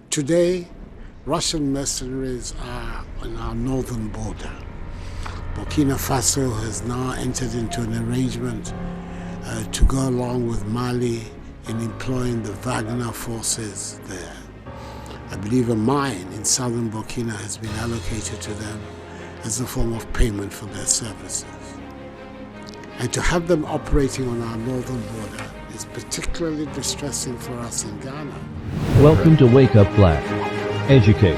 Today, Russian mercenaries are on our northern border. Burkina Faso has now entered into an arrangement to go along with Mali in employing the Wagner forces there. I believe a mine in southern Burkina has been allocated to them as a form of payment for their services. And to have them operating on our northern border is particularly distressing for us in Ghana. Welcome to Wake Up Blaq. Educate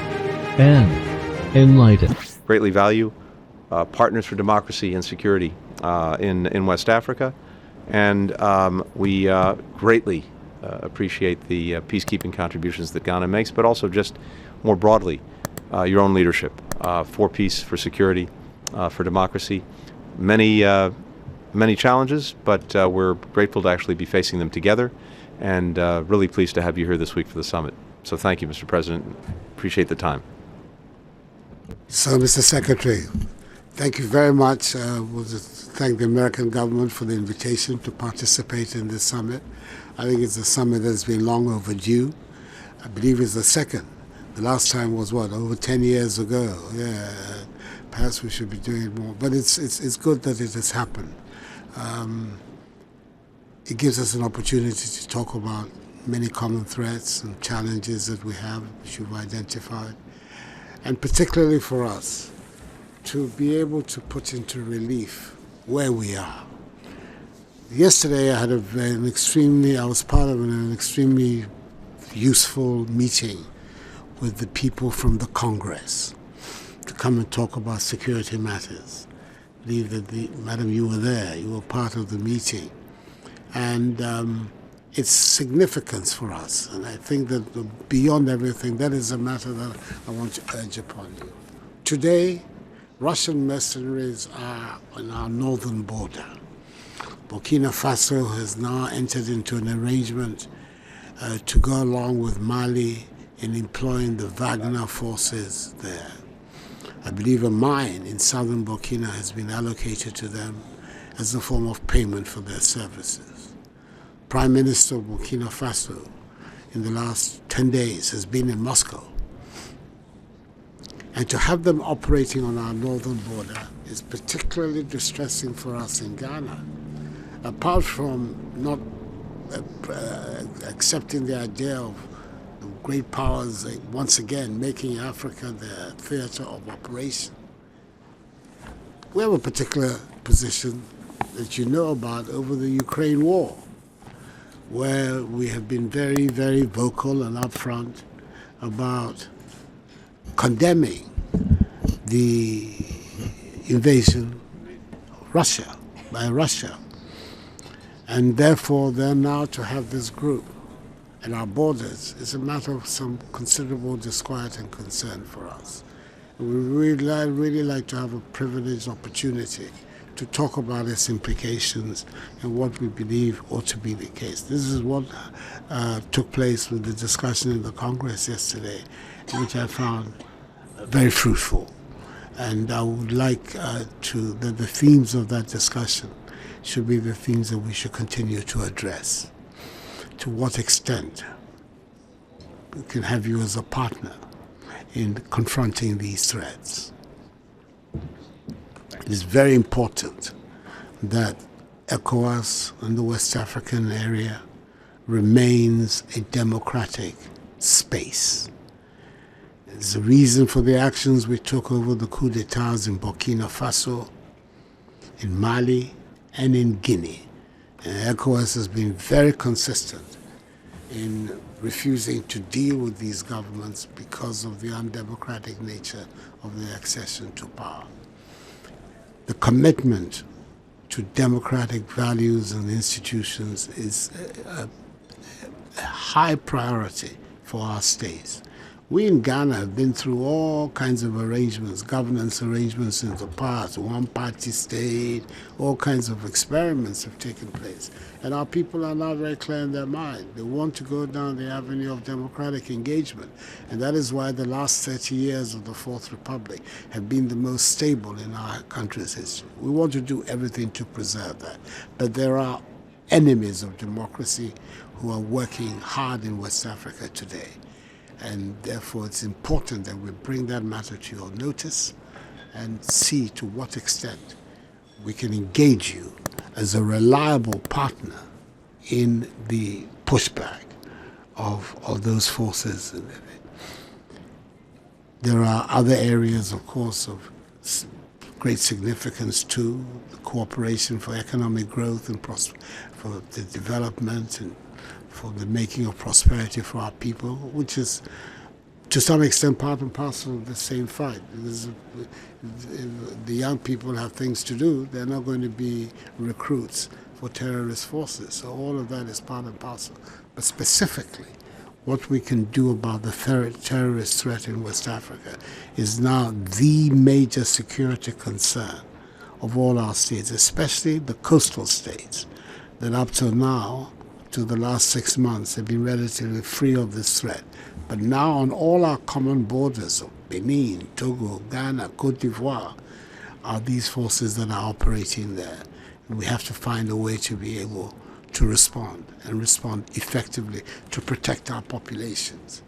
and enlighten. Greatly value partners for democracy and security in West Africa, and we greatly appreciate the peacekeeping contributions that Ghana makes, but also just more broadly your own leadership for peace, for security, for democracy. Many challenges, but we're grateful to actually be facing them together, and really pleased to have you here this week for the summit. So thank you, Mr. President. Appreciate the time. So, Mr. Secretary, thank you very much. We'll just thank the American government for the invitation to participate in this summit. I think it's a summit that's been long overdue. I believe it's the second. The last time was over 10 years ago. Yeah, perhaps we should be doing it more. But it's good that it has happened. It gives us an opportunity to talk about many common threats and challenges that we have, which you've identified, and particularly for us, to be able to put into relief where we are. Yesterday I was part of an extremely useful meeting with the people from the Congress to come and talk about security matters. I believe that, Madam, you were there, you were part of the meeting. And its significance for us. And I think that beyond everything, that is a matter that I want to urge upon you. Today, Russian mercenaries are on our northern border. Burkina Faso has now entered into an arrangement to go along with Mali in employing the Wagner forces there. I believe a mine in southern Burkina has been allocated to them as a form of payment for their services. Prime Minister of Burkina Faso in the last 10 days has been in Moscow. And to have them operating on our northern border is particularly distressing for us in Ghana. Apart from not accepting the idea of the great powers once again making Africa their theater of operation, we have a particular position that you know about over the Ukraine war, where we have been very, very vocal and upfront about condemning the invasion of Russia by Russia. And therefore, they're now to have this group at our borders is a matter of some considerable disquiet and concern for us. And we really like to have a privileged opportunity to talk about its implications and what we believe ought to be the case. This is what took place with the discussion in the Congress yesterday, which I found very fruitful. And I would like that the themes of that discussion should be the themes that we should continue to address. To what extent we can have you as a partner in confronting these threats. It is very important that ECOWAS and the West African area remains a democratic space. There's a reason for the actions we took over the coup d'etats in Burkina Faso, in Mali, and in Guinea. And ECOWAS has been very consistent in refusing to deal with these governments because of the undemocratic nature of their accession to power. The commitment to democratic values and institutions is a high priority for our states. We in Ghana have been through all kinds of arrangements, governance arrangements in the past, one-party state, all kinds of experiments have taken place. And our people are now very clear in their mind. They want to go down the avenue of democratic engagement. And that is why the last 30 years of the Fourth Republic have been the most stable in our country's history. We want to do everything to preserve that. But there are enemies of democracy who are working hard in West Africa today. And therefore, it's important that we bring that matter to your notice and see to what extent we can engage you as a reliable partner in the pushback of those forces. There are other areas, of course, of great significance too, the cooperation for economic growth and for the development and for the making of prosperity for our people, which is to some extent part and parcel of the same fight. Because if the young people have things to do, they're not going to be recruits for terrorist forces. So all of that is part and parcel. But specifically, what we can do about the terrorist threat in West Africa is now the major security concern of all our states, especially the coastal states, that up till now, to the last 6 months, have been relatively free of this threat. But now on all our common borders of Benin, Togo, Ghana, Cote d'Ivoire, are these forces that are operating there. And we have to find a way to be able to respond, and respond effectively to protect our populations.